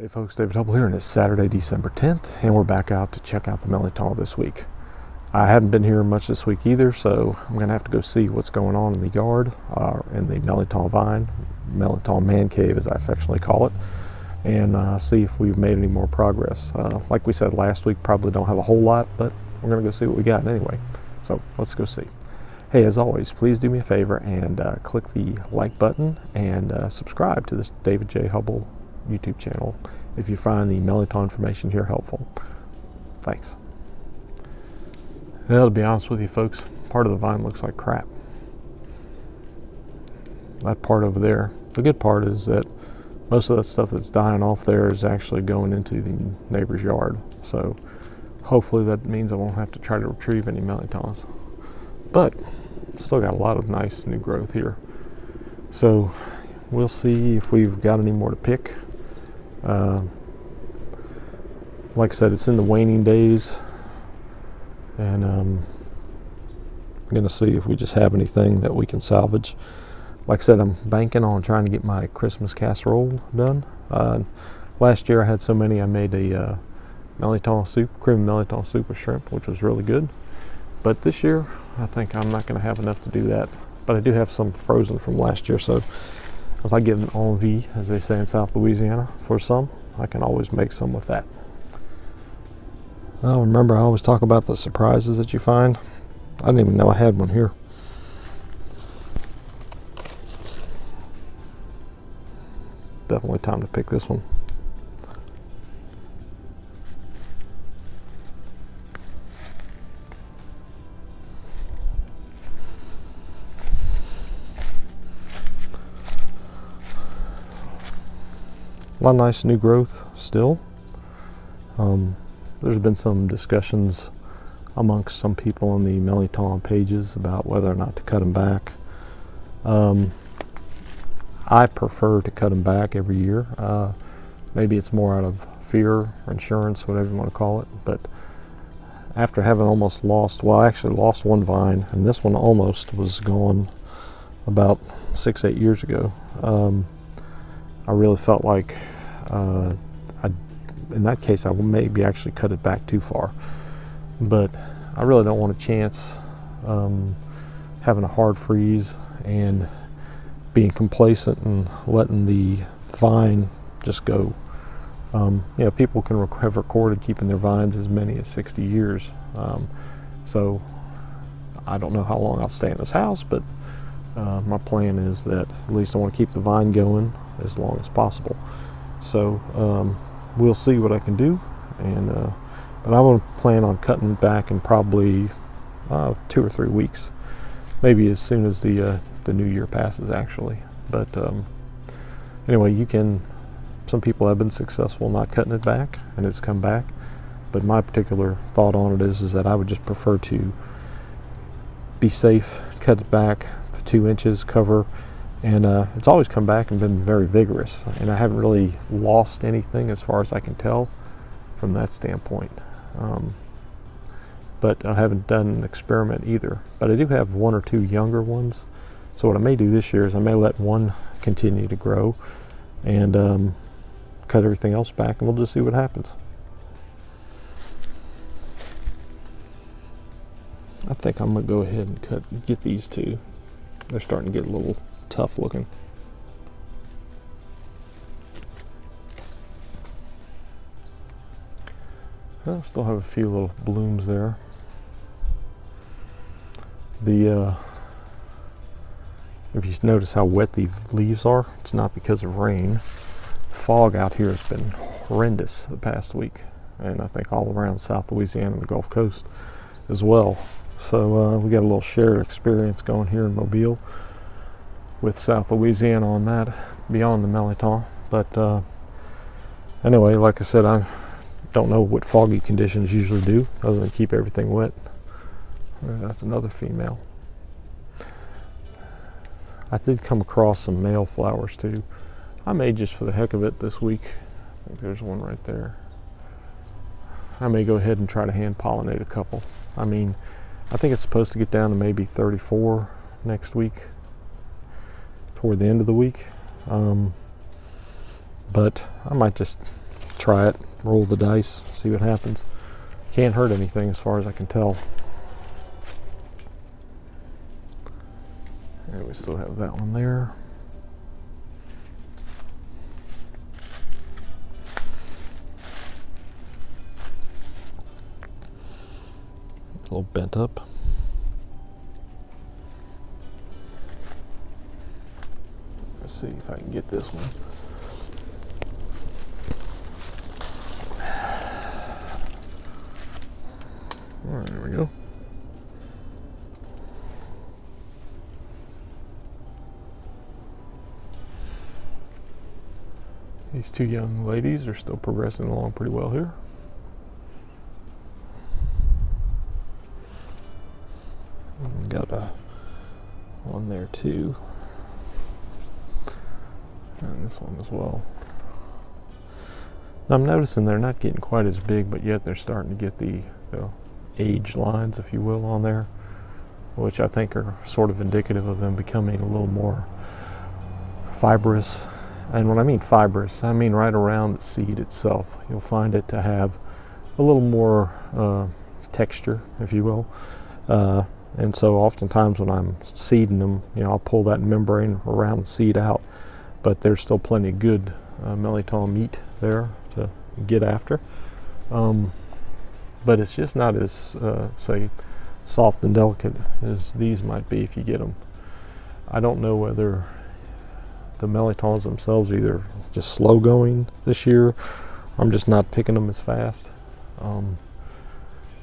Hey folks, David Hubbell here, and it's Saturday, December 10th, and we're back out to check out the Mirliton this week. I haven't been here much this week either, so I'm going to have to go see what's going on in the yard, in the Mirliton vine, Mirliton man cave as I affectionately call it, and see if we've made any more progress. Like we said last week, probably don't have a whole lot, but we're going to go see what we got anyway. So let's go see. Hey, as always, please do me a favor and click the like button and subscribe to this David J. Hubbell YouTube channel if you find the Mirliton information here helpful. Thanks. Well, to be honest with you folks, part of the vine looks like crap. That part over there. The good part is that most of that stuff that's dying off there is actually going into the neighbor's yard. So hopefully that means I won't have to try to retrieve any Mirlitons. But still got a lot of nice new growth here. So we'll see if we've got any more to pick. Like I said, it's in the waning days, and I'm going to see if we just have anything that we can salvage. Like I said, I'm banking on trying to get my Christmas casserole done. Last year I had so many I made a Mirliton soup, cream Mirliton soup with shrimp, which was really good. But this year I think I'm not going to have enough to do that. But I do have some frozen from last year, so if I get an envie, as they say in South Louisiana, for some, I can always make some with that. Well, remember, I always talk about the surprises that you find. I didn't even know I had one here. Definitely time to pick this one. A lot of nice new growth still. There's been some discussions amongst some people on the Mirliton pages about whether or not to cut them back. I prefer to cut them back every year. Maybe it's more out of fear or insurance, whatever you want to call it. But after having almost lost, well, I actually lost one vine, and this one almost was gone about 6-8 years ago. I really felt like in that case I will maybe actually cut it back too far, but I really don't want a chance having a hard freeze and being complacent and letting the vine just go. You know, people can have recorded keeping their vines as many as 60 years, so I don't know how long I'll stay in this house, but my plan is that at least I want to keep the vine going as long as possible. So we'll see what I can do, and but I want to plan on cutting it back in probably 2 or 3 weeks, maybe as soon as the new year passes actually. But anyway, some people have been successful not cutting it back and it's come back, but my particular thought on it is that I would just prefer to be safe, cut it back 2 inches, cover, and it's always come back and been very vigorous, and I haven't really lost anything as far as I can tell from that standpoint. But I haven't done an experiment either. But I do have 1 or 2 younger ones, so what I may do this year is I may let one continue to grow and cut everything else back, and we'll just see what happens. I think I'm going to go ahead and get these 2. They're starting to get a little tough looking. I still have a few little blooms there. If you notice how wet the leaves are, it's not because of rain. Fog out here has been horrendous the past week, and I think all around South Louisiana and the Gulf Coast as well. So we got a little shared experience going here in Mobile with South Louisiana on that, beyond the Mirliton. But anyway, like I said, I don't know what foggy conditions usually do other than keep everything wet. That's another female. I did come across some male flowers too. I may, just for the heck of it this week, I think there's one right there, I may go ahead and try to hand pollinate a couple. I mean, I think it's supposed to get down to maybe 34 next week, toward the end of the week. But I might just try it, roll the dice, see what happens. Can't hurt anything as far as I can tell. And we still have that one there. A little bent up. Let's see if I can get this one. All right, there we go. These two young ladies are still progressing along pretty well here. Got a one there too. And this one as well. Now I'm noticing they're not getting quite as big, but yet they're starting to get the age lines, if you will, on there, which I think are sort of indicative of them becoming a little more fibrous. And when I mean fibrous, I mean right around the seed itself. You'll find it to have a little more texture, if you will. And so oftentimes when I'm seeding them, I'll pull that membrane around the seed out, but there's still plenty of good Mirliton meat there to get after. But it's just not as, say, soft and delicate as these might be if you get them. I don't know whether the Mirlitons themselves are either just slow going this year, or I'm just not picking them as fast.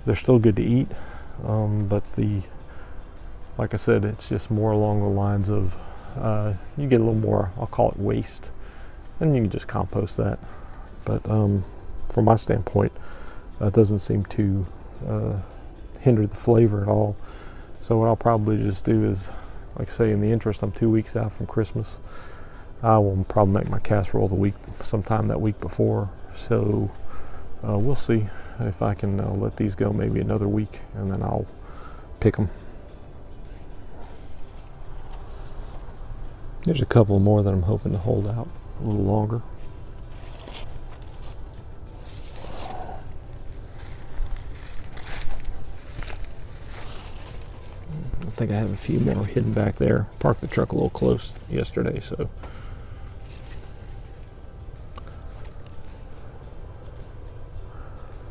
They're still good to eat, but like I said, it's just more along the lines of you get a little more, I'll call it waste, and you can just compost that. But from my standpoint, it doesn't seem to hinder the flavor at all. So what I'll probably just do is, like I say, in the interest, I'm 2 weeks out from Christmas. I will probably make my casserole sometime that week before. So we'll see if I can let these go maybe another week, and then I'll pick them. There's a couple more that I'm hoping to hold out a little longer. I think I have a few more hidden back there. Parked the truck a little close yesterday, so.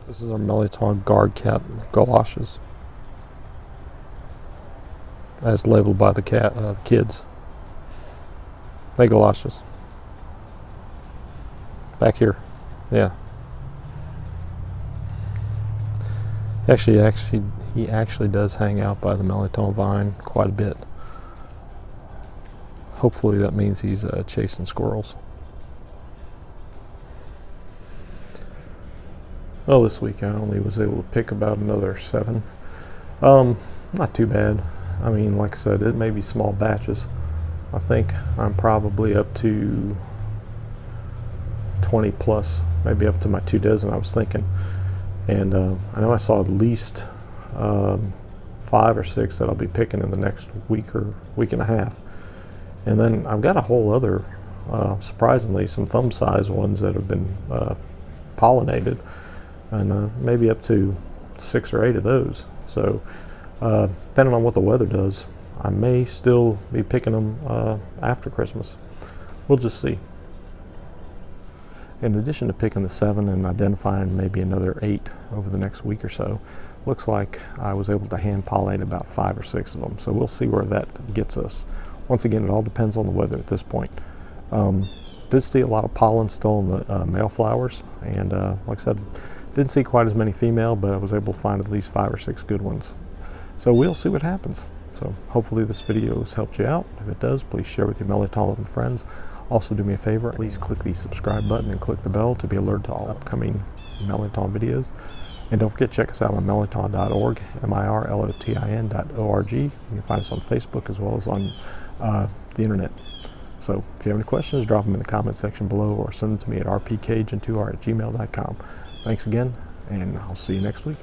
This is our Mirliton guard cap galoshes, as labeled by the kids. They galoshes. Back here, yeah. He actually does hang out by the Mirliton vine quite a bit. Hopefully that means he's chasing squirrels. Well, this week I only was able to pick about another 7. Not too bad. I mean, like I said, it may be small batches. I think I'm probably up to 20 plus, maybe up to my 2 dozen I was thinking. And I know I saw at least 5 or 6 that I'll be picking in the next week or week and a half. And then I've got a whole other, surprisingly, some thumb size ones that have been pollinated, and maybe up to 6 or 8 of those. So depending on what the weather does, I may still be picking them after Christmas. We'll just see. In addition to picking the 7 and identifying maybe another 8 over the next week or so, looks like I was able to hand pollinate about 5 or 6 of them. So we'll see where that gets us. Once again, it all depends on the weather at this point. Did see a lot of pollen still in the male flowers, and like I said, didn't see quite as many female, but I was able to find at least 5 or 6 good ones. So we'll see what happens. So hopefully this video has helped you out. If it does, please share with your Mirliton friends. Also do me a favor, please click the subscribe button and click the bell to be alerted to all upcoming Mirliton videos. And don't forget, check us out on mirliton.org, mirlotin.org. You can find us on Facebook as well as on the internet. So if you have any questions, drop them in the comment section below or send them to me at rpcajun2r@gmail.com. Thanks again, and I'll see you next week.